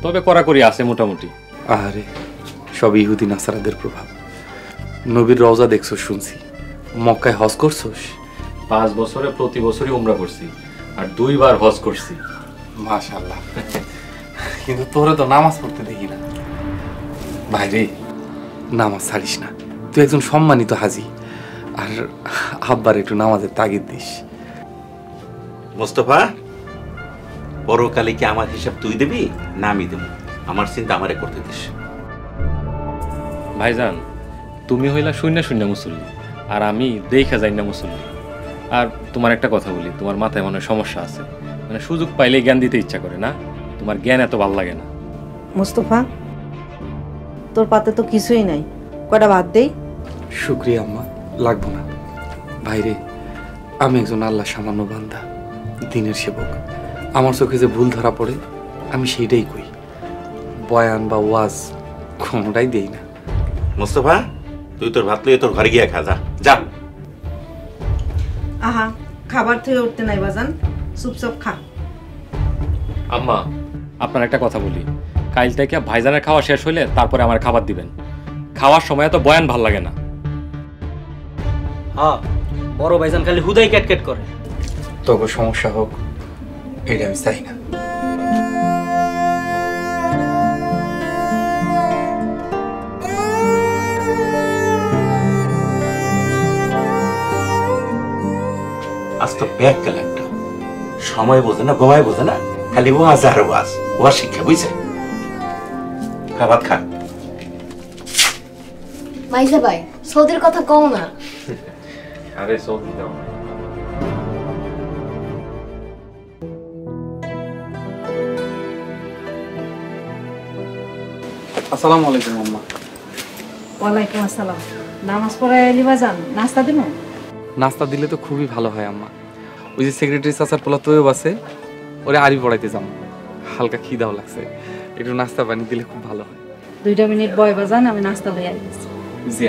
তবে কড়াকড়ি আছে মোটামুটি। আরে সব ইহুদি নাসারাদের প্রভাব। নবীর রওজা দেখছো শুনছি, মক্কায় হজ করছোস? 5 বছরে প্রতি বছরই উমরা করছি, আর 2 বার হজ করছি। মাশাআল্লাহ। কিন্তু তোরা তো নামাজ পড়তে দেখি না। ভাইরে, নামাজ ছাড়িস না, তুই একজন সম্মানিত হাজি, আর আব্বার একটু নামাজের তাগিদ দিস। মোস্তফা, পরকালে কি আমার হিসাব তুই দিবি না আমি দেব? আমার চিন্তা আমারে করতে দিস। ভাইজান, তুমি হইলা শূন্য শূন্য মুসল্লি, আর আমি দেখা যাই না মুসল্লি। আর তোমার একটা কথা বলি, তোমার মাথায় মনে হয় সমস্যা আছে, মানে সুযোগ পাইলেই জ্ঞান দিতে ইচ্ছা করে না, তোমার জ্ঞান এত ভাল লাগে না। মুস্তফা, তোর পাতে তো কিছুই নাই, কয়টা ভাত দেই? শুক্রিয়া আম্মা, লাগবো না। ভাইরে, আমি একজন আল্লাহ সামান্য বান্দা, দিনের সেবক। আমার চোখে যে ভুল ধরা পড়ে আমি সেইটাই কই, বয়ান বা ওয়াজ কোনোটাই দেই না। মোস্তফা, তুই তোর ভাত লইয়ে তোর ঘরে গিয়ে খা, যা যা। আহা, খাবার থেকে উঠতে নাই বাজান, চুপচাপ খা। আম্মা, আপনার একটা কথা বলি, কাল থেকে ভাইজানের খাওয়া শেষ হইলে তারপরে আমার খাবার দিবেন। খাওয়ার সময় এত বয়ান ভাল লাগে না। হ্যাঁ, বড় ভাইজান খালি হুদাই ক্যাটক্যাট করে। তবু সমস্যা হোক এটা আমি চাই না। আজ তো ব্যাগ গেল একটা, সময় বোঝে না, ঘুমায় বোঝে না, খালি ওয়াজ আর ওয়াজ, ওয়াজ শিক্ষা বুঝছে। খাবার খা। মাইজা ভাই, সৌদির কথা কও না। আরে সৌদি দাও। আসসালামু আলাইকুম আম্মা। ওয়ালাইকুম আসসালাম। নামাজ পড়ায় লিবা যান, নাস্তা দিমু? নাস্তা দিলে তো খুবই ভালো হয় আম্মা। ওই যে সেক্রেটারি চাচার পোলা তৈব আছে, ওরে আরি পড়াইতে যাম। হালকা খিদাও লাগছে, একটু নাস্তা পানি দিলে খুব ভালো হয়। 2 মিনিট বয়বা যান, আমি নাস্তা লই আইছি। জি।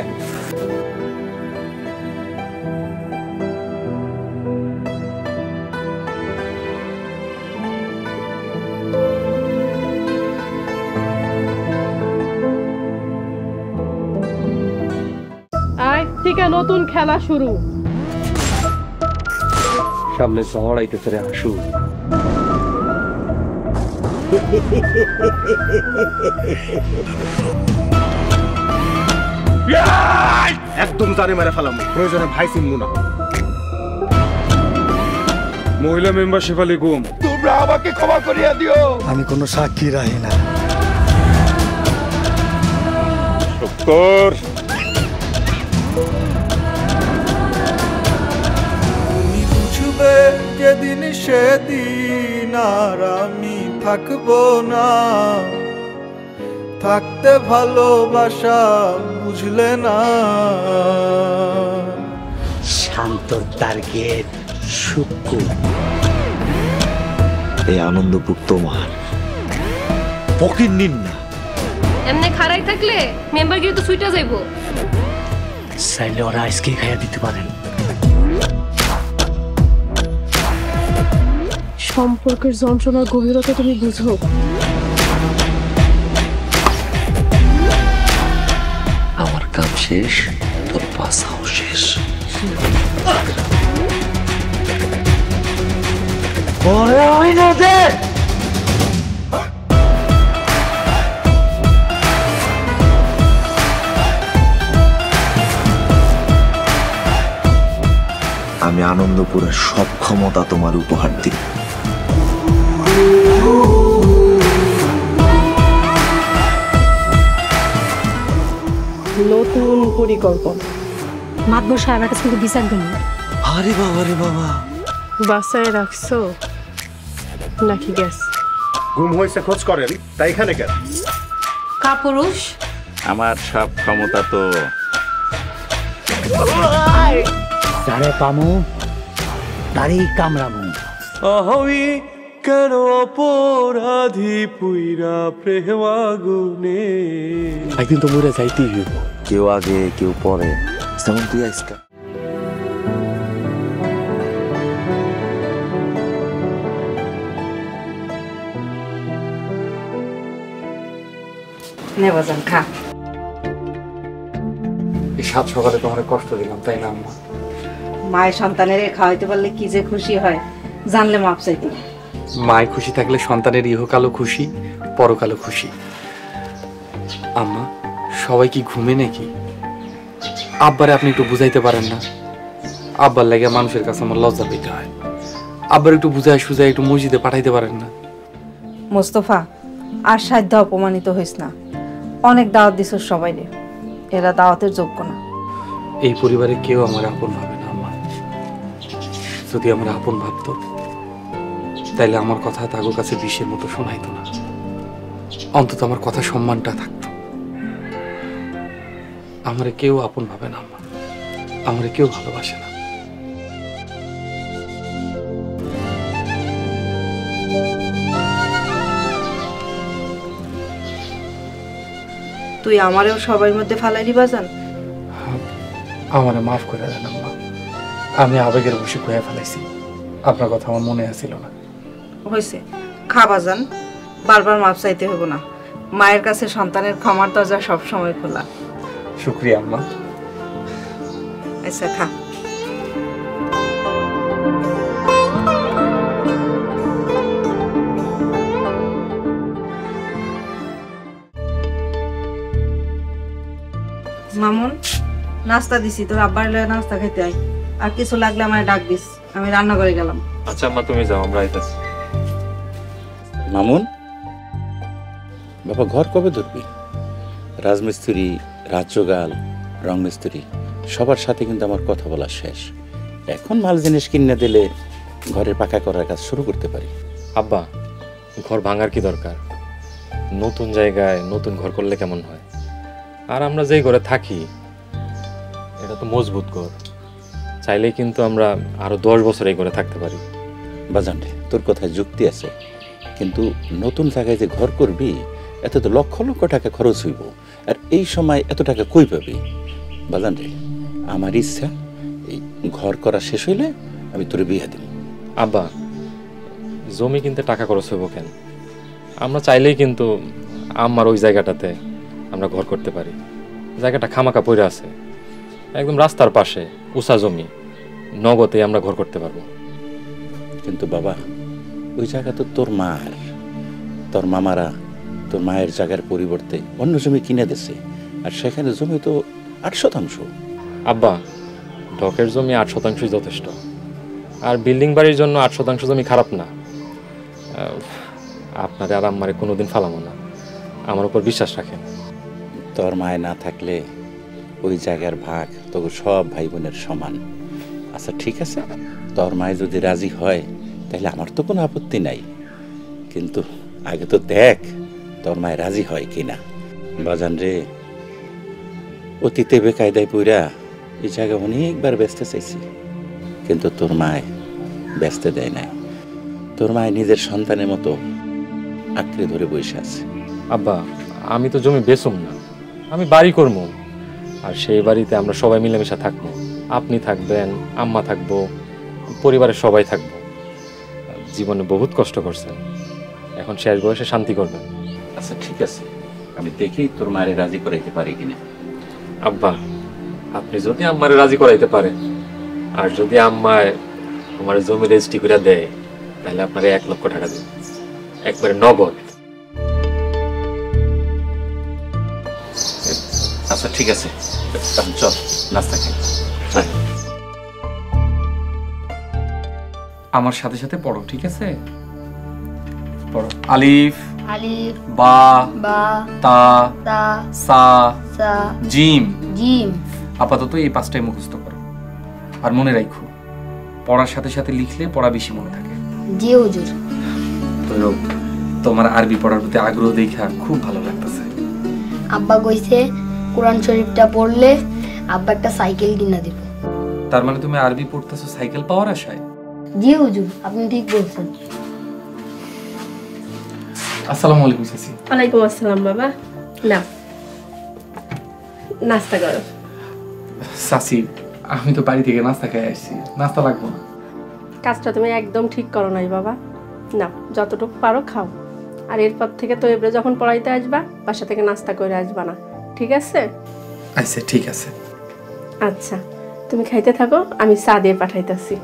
আজ থেকে নতুন খেলা শুরু। সামনে শহর আইতেছে রে হাসু। একদম জানে মেরে ফেলাম, প্রয়োজনে ভাই চিনবো না। মহিলা মেম্বার শেফালি গুম, তোমরা আমাকে ক্ষমা করিয়া দিও। আমি কোনো সাক্ষী রাখি না। শুকর তুমি বুঝবে যেদিন সেদিন আর আমি থাকবো না। থাকতে ভালোবাসা বুঝলে না। শান্ত টার্গেট শুক্র। এই আনন্দপুর তোমার, ফকির নিন না। এমনি খারাই থাকলে মেম্বারগিরি তো সুইটা যাইবো। চাইলে ওরা আজকেই খাইয়া দিতে পারেন। সম্পর্কের যন্ত্রণার গভীরতা তুমি বুঝো। আমার কাম শেষ, তোর পাশাও শেষ। ওরে ওই না দে। আমি আনন্দপুরের সব ক্ষমতা তোমার উপহার দিই। নতুন পরিকল্পনা। মাতবর সাহেবের কাছে কিন্তু বিচার দেন। আরে বাবা রে বাবা, বাসায় রাখছো নাকি গ্যাস? গুম হয়েছে খোঁজ করেন, তাই এখানে কেন? কাপুরুষ, আমার সব ক্ষমতা তো যারে পামু তারই কামড়ামু। আমি কেন অপরাধী পুইরা প্রেম আগুনে। একদিন তো মরে যাইতেই হইব। কেউ আগে কেউ পরে, যেমন তুই আজকে। নেবা যান, খা। এই সাত সকালে তোমার কষ্ট দিলাম, তাই না আম্মা? মায়ের সন্তানের খাওয়াইতে পারলে কি যে খুশি হয়, জানলে মাপ চাইতে। মায় খুশি থাকলে সন্তানের ইহকালও খুশি, পরকালও খুশি। আম্মা, সবাই কি ঘুমে নাকি? আব্বারে আপনি একটু বুঝাইতে পারেন না? আব্বার লাগে মানুষের কাছে আমার লজ্জা পেতে হয়। আব্বার একটু বুঝায় সুঝায় একটু মসজিদে পাঠাইতে পারেন না? মোস্তফা, আর সাধ্য অপমানিত হইস না। অনেক দাওয়াত দিছ সবাইরে, এরা দাওয়াতের যোগ্য না। এই পরিবারে কেউ আমার আপন ভাবে না আম্মা। যদি আমার আপন ভাবতো তাইলে আমার কথা তাগো কাছে বিষের মতো শোনাইতো না। অন্তত আমার কথা সম্মানটা থাকতো। আমারে কেউ আপন ভাবে না আম্মা, আমারে কেউ ভালোবাসে না। তুই আমারেও সবার মধ্যে ফালাইলি বাজান। আমারে মাফ করে দেন আম্মা, আমি আবেগের বসে কয়ে ফেলাইছি। আপনার কথা আমার মনে আসছিল না। হয়েছে, খা বাজান। বারবার মাপ চাইতে হইব না। মায়ের কাছে সন্তানের ক্ষমার দরজা সবসময় খোলা। শুক্রিয়া আম্মা। আচ্ছা খা। মামুন, নাস্তা দিছি, তোর আব্বার লগে নাস্তা খাইতে আই। আর কিছু লাগলে আমায় ডাক দিস, আমি রান্না করে গেলাম। আচ্ছা আম্মা, তুমি যাও, আমরা আইতাছি। মামুন বাবা, ঘর কবে ধরবি? রাজমিস্ত্রি, রাজযোগাল, রং মিস্ত্রি সবার সাথে কিন্তু আমার কথা বলা শেষ। এখন মাল জিনিস কিনে দিলে ঘরের পাকা করার কাজ শুরু করতে পারি। আব্বা, ঘর ভাঙার কি দরকার? নতুন জায়গায় নতুন ঘর করলে কেমন হয়? আর আমরা যেই ঘরে থাকি এটা তো মজবুত ঘর, চাইলেই কিন্তু আমরা আরো 10 বছর এই ঘরে থাকতে পারি। বাজান রে, তোর কথায় যুক্তি আছে, কিন্তু নতুন জায়গায় যে ঘর করবি এত তো লক্ষ লক্ষ টাকা খরচ হইব, আর এই সময় এত টাকা কই পাবি? বাজান রে, আমার ইচ্ছা এই ঘর করা শেষ হইলে আমি তোর বিয়ে দিব। আব্বা, জমি কিনতে টাকা খরচ হইব কেন? আমরা চাইলেই কিন্তু আমার ওই জায়গাটাতে আমরা ঘর করতে পারি। জায়গাটা খামাকা পড়ে আছে, একদম রাস্তার পাশে, উঁচা জমি, নগদে আমরা ঘর করতে পারবো। কিন্তু বাবা, ওই জায়গা তো তোর মার, তোর মামারা তোর মায়ের জায়গার পরিবর্তে অন্য জমি কিনে দিছে, আর সেখানে জমি তো 8%। আব্বা, ঢকের জমি 8% যথেষ্ট, আর বিল্ডিং বাড়ির জন্য 8% জমি খারাপ না। আপনারে আর আমারে কোনোদিন ফালামো না, আমার উপর বিশ্বাস রাখেন। তোর মায় না থাকলে ওই জায়গার ভাগ তোকে সব ভাই বোনের সমান। আচ্ছা ঠিক আছে, তোর মায় যদি রাজি হয় তাহলে আমার তো কোনো আপত্তি নাই, কিন্তু আগে তো দেখ তোর মায় রাজি হয় কিনা। বাজান রে, অতীতে বেকায়দায় পইরা এই জায়গা অনেকবার বেচতে চাইছি, কিন্তু তোর মায় বেচতে দেয় নাই। তোর মায় নিজের সন্তানের মতো আঁকড়ে ধরে বসে আছে। আব্বা, আমি তো জমি বেচুম না, আমি বাড়ি করবো, আর সেই বাড়িতে আমরা সবাই মিলেমিশে থাকবো। আপনি থাকবেন, আম্মা থাকবো, পরিবারের সবাই থাকবো। জীবনে বহুত কষ্ট করছেন, এখন শেষ বয়সে শান্তি করবেন। আচ্ছা ঠিক আছে, আমি দেখি তোর মায়ের রাজি করাইতে পারি কিনা। আব্বা, আপনি যদি আম্মারে রাজি করাইতে পারেন, আর যদি আম্মায় আমার জমি রেজিস্ট্রি করে দেয়, তাহলে আপনার 1 লক্ষ টাকা দেব, একবারে নগদ। আচ্ছা ঠিক আছে, চল নাস্তা খাই। আমার সাথে সাথে পড়ো, ঠিক আছে? পড়ো। আলিফ, আলিফ, বা, বা, তা, তা, সা, সা, জিম। জিম। আপাতত এই 5টাই মুখস্থ করো, আর মনে রাখো পড়ার সাথে সাথে লিখলে পড়া বেশি মনে থাকে। জি হুজুর। তো তোমার আরবি পড়ার প্রতি আগ্রহ দেখা খুব ভালো লাগতেছে। আব্বা কইছে কোরআন শরীফটা পড়লে আব্বা একটা সাইকেল কিনা দিব। তার মানে তুমি আরবি পড়তেছো সাইকেল পাওয়ার আশায়? জি হুজুর, আপনি ঠিক বলছেন। আসসালামু আলাইকুম চাচি। ওয়ালাইকুম আসসালাম বাবা। না, নাস্তা করো। চাচি, আমি তো বাড়ি থেকে নাস্তা খেয়ে আসছি, নাস্তা লাগবে না। কাজটা তুমি একদম ঠিক করো নাই বাবা। না, যতটুকু পারো খাও, আর এরপর থেকে তো এবারে যখন পড়াইতে আসবা বাসা থেকে নাস্তা করে আসবা না, ঠিক আছে? আচ্ছা ঠিক আছে। আচ্ছা, তুমি খাইতে থাকো, আমি চা দিয়ে পাঠাইতেছি।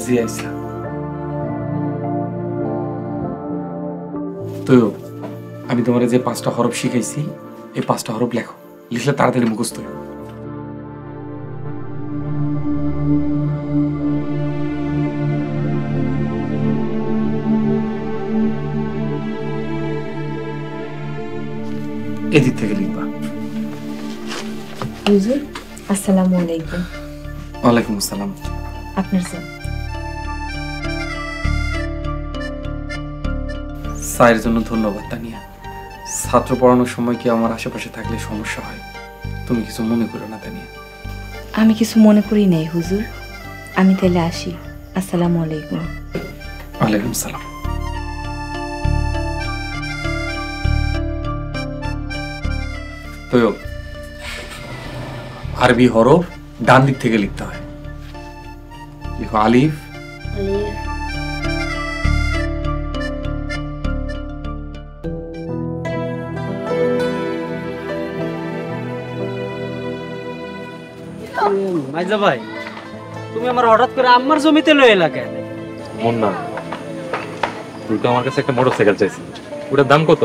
জি আচ্ছা। তো আমি তোমার যে 5টা হরফ শিখাইছি, এই 5টা হরফ লেখো, লিখলে তাড়াতাড়ি মুখস্থ হবে। এদিক থেকে লিখবা। হুজুর, আসসালামু আলাইকুম। ওয়ালাইকুম আসসালাম। আপনার স্যার। স্যারের জন্য ধন্যবাদ তানিয়া। ছাত্র পড়ানোর সময় কি আমার আশেপাশে থাকলে সমস্যা হয়? তুমি কিছু মনে করো না তানিয়া। আমি কিছু মনে করি নাই হুজুর, আমি তাহলে আসি। আসসালামু আলাইকুম। ওয়ালাইকুম সালাম। তো আরবি হরফ ডান দিক থেকে লিখতে হয়। লিখো আলিফ, আলিফ, মাইজা ভাই, তুমি আমার হঠাৎ করে আম্মার জমিতে লয়ে এলা কেন? মুন্না, তুই তো আমার কাছে একটা মোটরসাইকেল চাইছিস, ওটার দাম কত?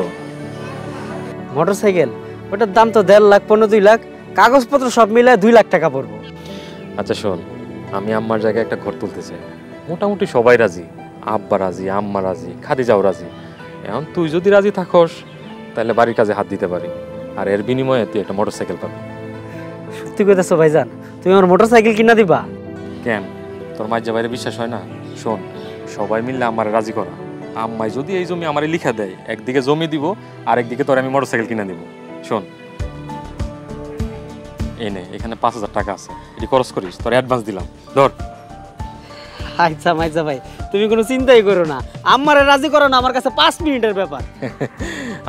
মোটরসাইকেল? ওটার দাম তো 1.5 লাখ 2 লাখ, কাগজপত্র সব মিলায় 2 লাখ টাকা পড়বো। আচ্ছা শোন, আমি আম্মার জায়গায় একটা ঘর তুলতে চাই। মোটামুটি সবাই রাজি, আব্বা রাজি, আম্মা রাজি, খাদিজাও রাজি। এখন তুই যদি রাজি থাকস তাহলে বাড়ির কাজে হাত দিতে পারি, আর এর বিনিময়ে তুই একটা মোটরসাইকেল পাবি। সত্যি কইতেছো ভাইজান? তুমি আমার মোটরসাইকেল কিনা দিবা? কেন, তোর মাঝে বাইরে বিশ্বাস হয় না? শোন, সবাই মিললে আমার রাজি করা। আম্মাই যদি এই জমি আমারে লিখা দেয়, একদিকে জমি দিব আর একদিকে তোর আমি মোটরসাইকেল কিনে দিব। শোন, এই নে, এখানে 5,000 টাকা আছে, এটি খরচ করিস, তোর অ্যাডভান্স দিলাম, ধর। আচ্ছা মাইজা ভাই, তুমি কোনো চিন্তাই করো না, আম্মারে রাজি করো না, আমার কাছে 5 মিনিটের ব্যাপার।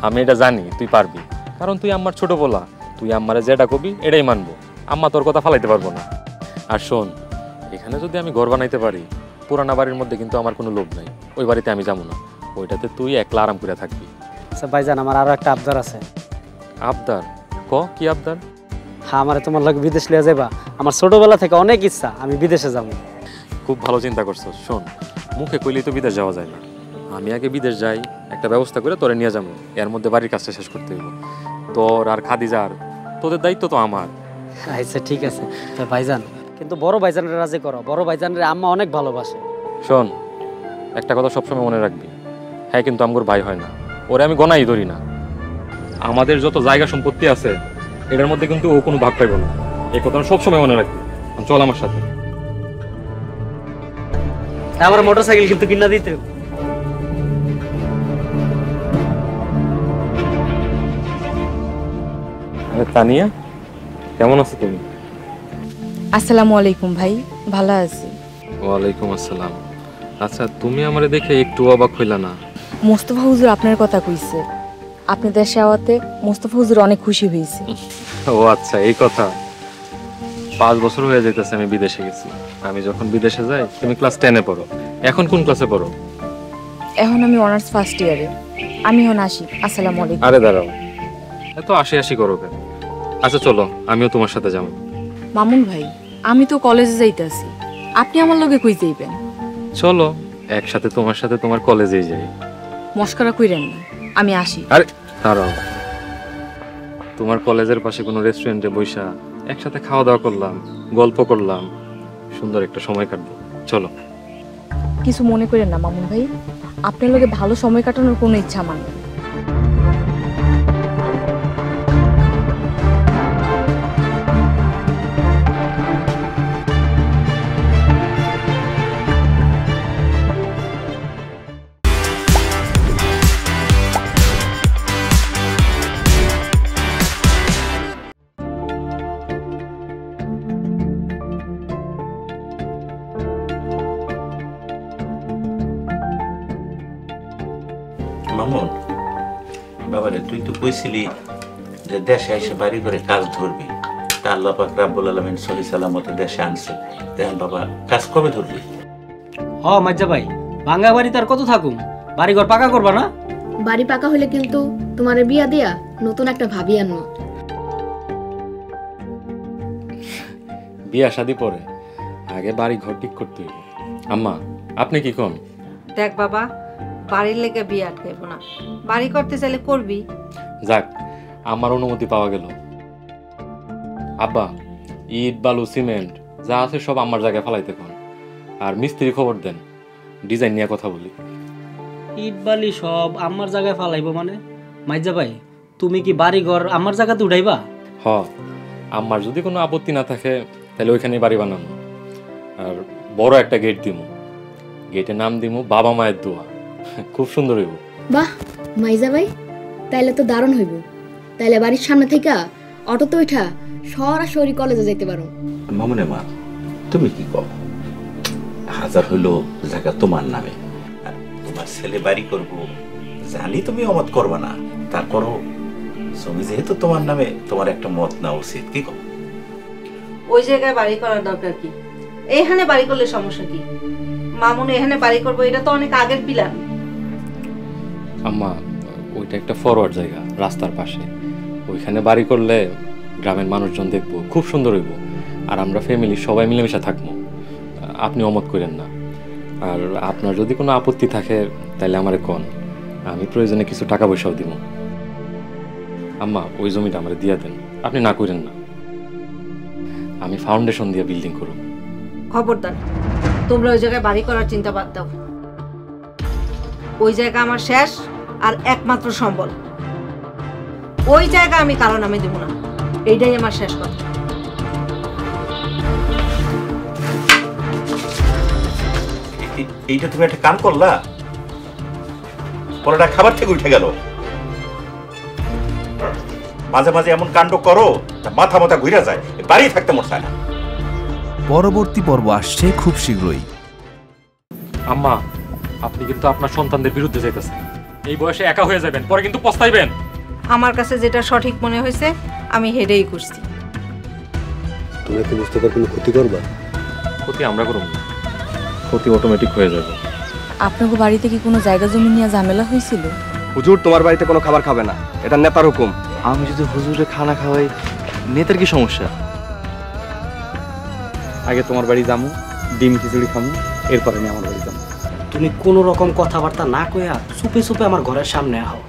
আমি এটা জানি তুই পারবি, কারণ তুই আমার ছোট বলা। তুই আম্মারে যেটা কবি এটাই মানবো, আম্মা তোর কথা ফালাইতে পারবো না। আর শোন, এখানে যদি আমি ঘর বানাইতে পারি, পুরানা বাড়ির মধ্যে কিন্তু আমার কোনো লোভ নাই, ওই বাড়িতে আমি যাবো না, ওইটাতে তুই একলা আরাম করে থাকবি। আচ্ছা ভাইজান, আমার আরো একটা আবদার আছে। আবদার? কি আবদার? হ্যাঁ, আমার তোমার লাগে বিদেশ লিয়ে যাবা, আমার ছোটবেলা থেকে অনেক ইচ্ছা আমি বিদেশে যাবো। খুব ভালো চিন্তা করছো। শোন, মুখে কইলেই তো বিদেশ যাওয়া যায় না, আমি আগে বিদেশ যাই, একটা ব্যবস্থা করে তোরে নিয়ে যাবো, এর মধ্যে বাড়ির কাজটা শেষ করতে হইব। তোর আর খাদিজার, তোদের দায়িত্ব তো আমার। আচ্ছা ঠিক আছে তো ভাইজান, কিন্তু বড় ভাইজানের রাজি করো, বড় ভাইজানের আম্মা অনেক ভালোবাসে। শোন, একটা কথা সবসময় মনে রাখবি, হ্যাঁ কিন্তু আমগোর ভাই হয় না, ওরে আমি গনাই ধরি না। আমাদের যত জায়গা সম্পত্তি আছে এটার মধ্যে কিন্তু ও কোনো ভাগ পাইব না, এই কথা সবসময় মনে রাখবি। চল আমার সাথে। আমার মোটরসাইকেল কিন্তু কিনা দিতে। তানিয়া, কেমন আছো তুমি? আসসালামু আলাইকুম ভাই, ভালো আছি। ওয়ালাইকুম আসসালাম। আচ্ছা, তুমি আমারে দেখে একটু অবাক হইলা না? মোস্তফা হুজুর আপনার কথা কইছে, আপনি দেশে আওয়াতে মোস্তফা হুজুর অনেক খুশি হয়েছে। ও আচ্ছা, এই কথা। 5 বছর হয়ে যাইতেছে আমি বিদেশে গেছি। আমি যখন বিদেশে যাই তুমি ক্লাস 10-এ পড়ো, এখন কোন ক্লাসে পড়ো? এখন আমি অনার্স ফার্স্ট ইয়ারে। আমি এখন আসি, আসসালামু আলাইকুম। আরে দাঁড়াও, এত আসি করো কেন? আচ্ছা চলো, আমিও তোমার সাথে যাবো। মামুন ভাই, আমি তো কলেজে যাইতাছি, আপনি আমার লগে কই যাইবেন? চলো একসাথে তোমার সাথে তোমার কলেজেই যাই। মস্করা কইরেন না, আমি আসি। আরে দাঁড়াও, তোমার কলেজের পাশে কোনো রেস্টুরেন্টে বইসা একসাথে খাওয়া দাওয়া করলাম, গল্প করলাম, সুন্দর একটা সময় কাটবো। চলো। কিছু মনে করেন না মামুন ভাই, আপনার লগে ভালো সময় কাটানোর কোনো ইচ্ছা আমার নেই। মামুন, বাবারে তুই তো কইছিলি যে দেশে এসে বাড়ি করে কাজ ধরবি, তা আল্লাহ পাক রাব্বুল আলামিন সহি সালামতে দেশে আনছে। দেখেন বাবা, কাজ কবে ধরবি? মাজ্জা ভাই, ভাঙ্গা বাড়ি তার কত থাকুম, বাড়ি ঘর পাকা করবা না? বাড়ি পাকা হলে কিন্তু তোমার বিয়া দিয়া নতুন একটা ভাবি আনবো। বিয়া শাদি পরে, আগে বাড়ি ঘর ঠিক করতে হইব। আম্মা, আপনি কি কোন? দেখ বাবা, বাড়ির লেগে বিয়ে আটকাইব না, বাড়ি করতে চাইলে করবি। যাক, আমার অনুমতি পাওয়া গেল। আব্বা, ইট বালু সিমেন্ট যা আছে সব আমার জায়গায় ফেলাইতে কোন, আর মিস্ত্রি খবর দেন, ডিজাইন নিয়ে কথা বলি। ইট বালি সব আমার জায়গায় ফালাইবো মানে? মাইজা ভাই, তুমি কি বাড়ি ঘর আমার জায়গাতে উঠাইবা? হ, আমার যদি কোনো আপত্তি না থাকে তাহলে ওইখানে বাড়ি বানাবো, আর বড় একটা গেট দিমু, গেটের নাম দিমু বাবা মায়ের দোয়া। খুব সুন্দর হইব। বাহ মাইজা ভাই, তাইলে তো দারুণ হইব। তাইলে বাড়ির সামনে থেকে অটোতে উঠা সরাসরি কলেজে যেতে পারো। মামুনে মা, তুমি কি কও? হাজার হইলো জায়গা তোমার নামে, তোমার ছেলে বাড়ি করব জানি তুমি অমত করবা না, তারপরও জমি যেহেতু তোমার নামে, তোমার একটা মত নেওয়া উচিত। কি কও? ওই জায়গায় বাড়ি করার দরকার কি? এইখানে বাড়ি করলে সমস্যা কি? মামুন এখানে বাড়ি করবো, এটা তো অনেক আগের প্ল্যান। আম্মা, ওইটা একটা ফরওয়ার্ড জায়গা, রাস্তার পাশে, ওইখানে বাড়ি করলে গ্রামের মানুষজন দেখবো, খুব সুন্দর হইব। আর আমরা ফ্যামিলি সবাই মিলেমিশে থাকবো। আপনি অমত করেন না। আর আপনার যদি কোনো আপত্তি থাকে তাহলে আমারে কোন, আমি প্রয়োজনে কিছু টাকা পয়সাও দিব। আম্মা ওই জমিটা আমার দিয়া দেন, আপনি না করেন না। আমি ফাউন্ডেশন দিয়ে বিল্ডিং করব। খবরদার, তোমরা ওই জায়গায় বাড়ি করার চিন্তা বাদ দাও। ওই জায়গা আমার শেষ আর একমাত্র সম্বল। ওই জায়গা আমি কারো নামে দেব না, এইটাই আমার শেষ কথা। এইটা তুমি একটা কাম করলা, পরোটা খাবার থেকে উঠে গেল। মাঝে মাঝে এমন কাণ্ড করো মাথা মাথা ঘুরে যায়, বাড়ি থাকতে মন চায় না। পরবর্তী পর্ব আসছে খুব শীঘ্রই। আম্মা, আপনি কিন্তু আপনার সন্তানদের বিরুদ্ধে যাইতেছেন। এই বয়সে একা হয়ে যাবেন, পরে কিন্তু পস্তাইবেন। আমার কাছে যেটা সঠিক মনে হয়েছে আমি হেডেই করছি। তোমরা কি মুস্তাফার কোনো ক্ষতি করবা? ক্ষতি আমরা করব না, ক্ষতি অটোমেটিক হয়ে যাবে। আপনাকে বাড়িতে কি কোনো জায়গা জমি নিয়ে ঝামেলা হয়েছিল? হুজুর তোমার বাড়িতে কোনো খাবার খাবে না, এটা নেতার হুকুম। আমি যদি হুজুরে খানা খাওয়াই, নেতার কি সমস্যা? আগে তোমার বাড়ি যাবো, ডিম খিচুড়ি খামু, এরপরে আমি আমার বাড়ি যাবো। তুমি কোনো রকম কথাবার্তা না কইয়া চুপে চুপে আমার ঘরের সামনে আও।